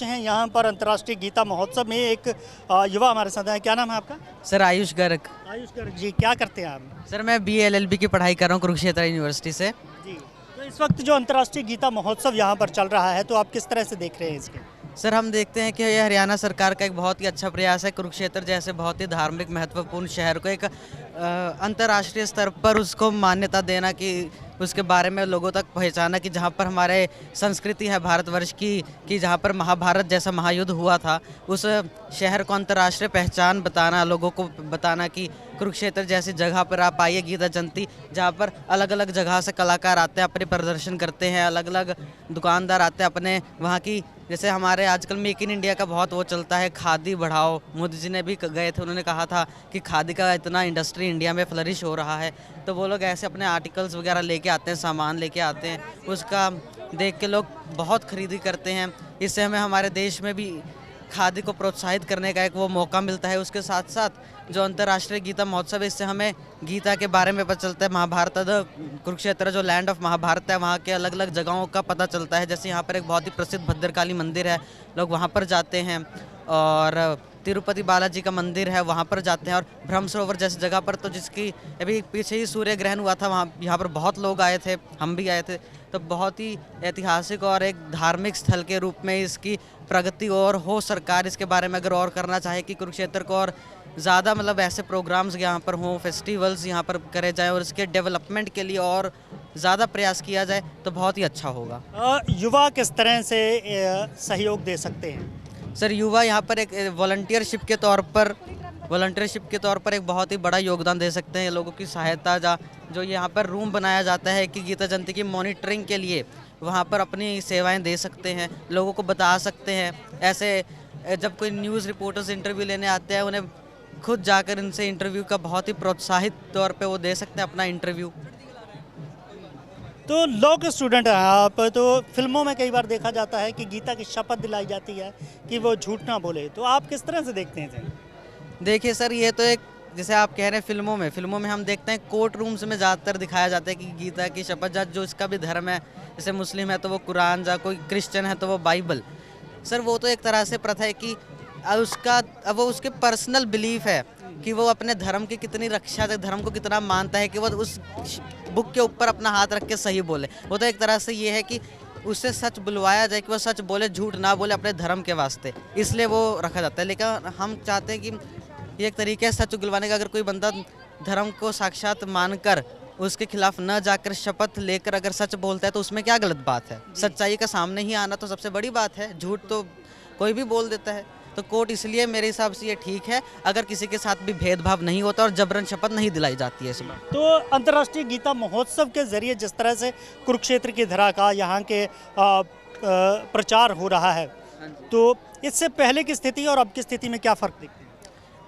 हैं यहाँ पर अंतर्राष्ट्रीय गीता महोत्सव में एक युवा हमारे साथ है। क्या नाम है आपका? सर आयुष गर्ग। आयुष गर्ग जी, क्या करते हैं आप? सर मैं BA LLB की पढ़ाई कर रहा हूँ कुरुक्षेत्र यूनिवर्सिटी से। जी, तो इस वक्त जो अंतर्राष्ट्रीय गीता महोत्सव यहाँ पर चल रहा है, तो आप किस तरह से देख रहे हैं इसके? सर हम देखते हैं कि यह हरियाणा सरकार का एक बहुत ही अच्छा प्रयास है। कुरुक्षेत्र जैसे बहुत ही धार्मिक महत्वपूर्ण शहर को एक अंतर्राष्ट्रीय स्तर पर उसको मान्यता देना, कि उसके बारे में लोगों तक पहचाना कि जहाँ पर हमारे संस्कृति है भारतवर्ष की, कि जहाँ पर महाभारत जैसा महायुद्ध हुआ था, उस शहर को अंतर्राष्ट्रीय पहचान बताना, लोगों को बताना कि कुरुक्षेत्र जैसी जगह पर आप आइए गीता जयंती, जहाँ पर अलग अलग जगह से कलाकार आते हैं, अपने प्रदर्शन करते हैं, अलग अलग दुकानदार आते हैं अपने वहाँ की। जैसे हमारे आजकल मेक इन इंडिया का बहुत वो चलता है, खादी बढ़ाओ। मोदी जी ने भी गए थे, उन्होंने कहा था कि खादी का इतना इंडस्ट्री इंडिया में फ्लरिश हो रहा है, तो वो लोग ऐसे अपने आर्टिकल्स वगैरह लेके आते हैं, सामान लेके आते हैं, उसका देख के लोग बहुत खरीदी करते हैं। इससे हमें हमारे देश में भी खादी को प्रोत्साहित करने का एक वो मौका मिलता है। उसके साथ साथ जो अंतर्राष्ट्रीय गीता महोत्सव है, इससे हमें गीता के बारे में पता चलता है, महाभारत कुरुक्षेत्र जो लैंड ऑफ महाभारत है, वहाँ के अलग अलग जगहों का पता चलता है। जैसे यहाँ पर एक बहुत ही प्रसिद्ध भद्रकाली मंदिर है, लोग वहाँ पर जाते हैं, और तिरुपति बालाजी का मंदिर है, वहाँ पर जाते हैं, और ब्रह्म सरोवर जैसी जगह पर तो जिसकी अभी पीछे ही सूर्य ग्रहण हुआ था, वहाँ यहाँ पर बहुत लोग आए थे, हम भी आए थे, तो बहुत ही ऐतिहासिक और एक धार्मिक स्थल के रूप में इसकी प्रगति और हो। सरकार इसके बारे में अगर और करना चाहे कि कुरुक्षेत्र को और ज़्यादा मतलब ऐसे प्रोग्राम्स यहाँ पर हों, फेस्टिवल्स यहाँ पर करे जाएँ और इसके डेवलपमेंट के लिए और ज़्यादा प्रयास किया जाए तो बहुत ही अच्छा होगा। युवा किस तरह से सहयोग दे सकते हैं? सर युवा यहाँ पर एक वॉलंटियरशिप के तौर पर एक बहुत ही बड़ा योगदान दे सकते हैं। लोगों की सहायता, जो यहाँ पर रूम बनाया जाता है कि गीता जयंती की मॉनिटरिंग के लिए, वहाँ पर अपनी सेवाएं दे सकते हैं, लोगों को बता सकते हैं। ऐसे जब कोई न्यूज़ रिपोर्टर्स इंटरव्यू लेने आते हैं, उन्हें खुद जाकर इनसे इंटरव्यू का बहुत ही प्रोत्साहित तौर पे वो दे सकते हैं अपना इंटरव्यू। तो लॉ के स्टूडेंट हैं आप, तो फिल्मों में कई बार देखा जाता है कि गीता की शपथ दिलाई जाती है कि वो झूठ ना बोले, तो आप किस तरह से देखते हैं? देखिए सर, ये तो एक जैसे आप कह रहे हैं फिल्मों में हम देखते हैं, कोर्ट रूम्स में ज़्यादातर दिखाया जाता है कि गीता की शपथ, जो इसका भी धर्म है, जैसे मुस्लिम है तो वो कुरान, या कोई क्रिश्चियन है तो वो बाइबल। सर वो तो एक तरह से प्रथा है कि वो उसके पर्सनल बिलीफ है कि वो अपने धर्म की कितनी रक्षा, धर्म को कितना मानता है कि वो उस बुक के ऊपर अपना हाथ रख के सही बोले। वो तो एक तरह से ये है कि उससे सच बुलवाया जाए कि वो सच बोले, झूठ ना बोले अपने धर्म के वास्ते, इसलिए वो रखा जाता है। लेकिन हम चाहते हैं कि ये एक तरीके है सच उगलवाने का। अगर कोई बंदा धर्म को साक्षात मानकर उसके खिलाफ न जाकर शपथ लेकर अगर सच बोलता है तो उसमें क्या गलत बात है? सच्चाई का सामने ही आना तो सबसे बड़ी बात है, झूठ तो कोई भी बोल देता है। तो कोर्ट इसलिए मेरे हिसाब से ये ठीक है अगर किसी के साथ भी भेदभाव नहीं होता और जबरन शपथ नहीं दिलाई जाती है इसमें। तो अंतर्राष्ट्रीय गीता महोत्सव के जरिए जिस तरह से कुरुक्षेत्र की धरा का यहाँ के प्रचार हो रहा है, तो इससे पहले की स्थिति और अब की स्थिति में क्या फ़र्क दिखते हैं?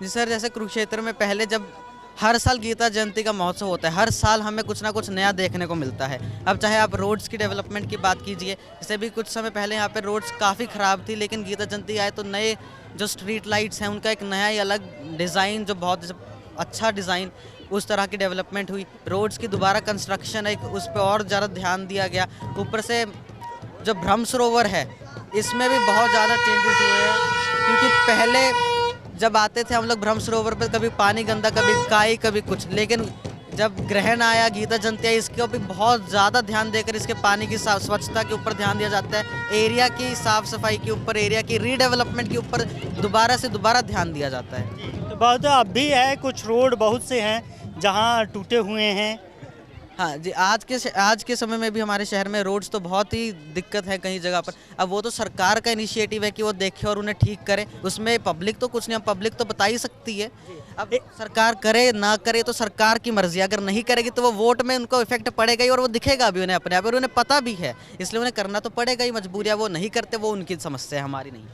जी सर, जैसे कुरुक्षेत्र में पहले जब हर साल गीता जयंती का महोत्सव होता है, हर साल हमें कुछ ना कुछ नया देखने को मिलता है। अब चाहे आप रोड्स की डेवलपमेंट की बात कीजिए, जैसे भी कुछ समय पहले यहाँ पे रोड्स काफ़ी ख़राब थी, लेकिन गीता जयंती आए तो नए जो स्ट्रीट लाइट्स हैं उनका एक नया ही अलग डिज़ाइन, जो बहुत अच्छा डिज़ाइन, उस तरह की डेवलपमेंट हुई। रोड्स की दोबारा कंस्ट्रक्शन है, उस पर और ज़्यादा ध्यान दिया गया। ऊपर से जो ब्रह्म सरोवर है, इसमें भी बहुत ज़्यादा चेंजेस हुए हैं, क्योंकि पहले जब आते थे हम लोग ब्रह्म सरोवर पर, कभी पानी गंदा, कभी काई, कभी कुछ, लेकिन जब ग्रहण आया, गीता जयंती आई, इसके ऊपर बहुत ज़्यादा ध्यान देकर इसके पानी की स्वच्छता के ऊपर ध्यान दिया जाता है, एरिया की साफ़ सफाई के ऊपर, एरिया की रीडेवलपमेंट के ऊपर दोबारा ध्यान दिया जाता है। तो बहुत अब भी है, कुछ रोड बहुत से हैं जहाँ टूटे हुए हैं। हाँ जी, आज के समय में भी हमारे शहर में रोड्स तो बहुत ही दिक्कत है कई जगह पर। अब वो तो सरकार का इनिशिएटिव है कि वो देखे और उन्हें ठीक करे, उसमें पब्लिक तो कुछ नहीं, पब्लिक तो बता ही सकती है। अब सरकार करे ना करे तो सरकार की मर्जी, अगर नहीं करेगी तो वो वोट में उनको इफेक्ट पड़ेगा ही, और वो दिखेगा भी उन्हें अपने आप, और उन्हें पता भी है, इसलिए उन्हें करना तो पड़ेगा ही, मजबूरियाँ वो नहीं करते, वो उनकी समस्या है, हमारी नहीं।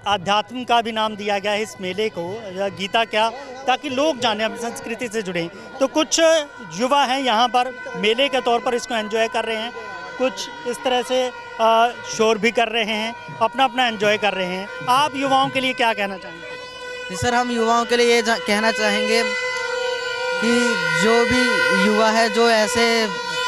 आध्यात्म का भी नाम दिया गया है इस मेले को, गीता क्या, ताकि लोग जाने, अपनी संस्कृति से जुड़ें। तो कुछ युवा हैं यहाँ पर मेले के तौर पर इसको एंजॉय कर रहे हैं, कुछ इस तरह से शोर भी कर रहे हैं, अपना एंजॉय कर रहे हैं। आप युवाओं के लिए क्या कहना चाहेंगे? जी सर, हम युवाओं के लिए ये कहना चाहेंगे कि जो भी युवा है जो ऐसे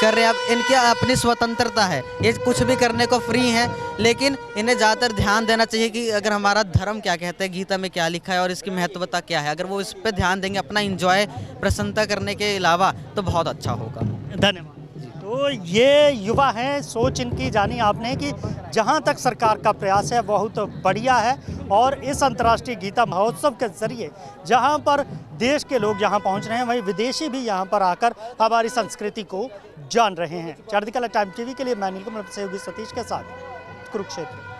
कर रहे हैं। अब इनकी अपनी स्वतंत्रता है, ये कुछ भी करने को फ्री हैं, लेकिन इन्हें ज़्यादातर ध्यान देना चाहिए कि अगर हमारा धर्म क्या कहता है, गीता में क्या लिखा है और इसकी महत्वता क्या है, अगर वो इस पर ध्यान देंगे अपना इंजॉय प्रसन्नता करने के अलावा, तो बहुत अच्छा होगा। धन्यवाद। तो ये युवा हैं, सोच इनकी जानी आपने कि जहाँ तक सरकार का प्रयास है बहुत बढ़िया है, और इस अंतर्राष्ट्रीय गीता महोत्सव के जरिए जहाँ पर देश के लोग यहाँ पहुँच रहे हैं, वहीं विदेशी भी यहाँ पर आकर हमारी संस्कृति को जान रहे हैं। चढ़ती कला टाइम टीवी के लिए मैं नीलकमल सहयोगी सतीश के साथ कुरुक्षेत्र।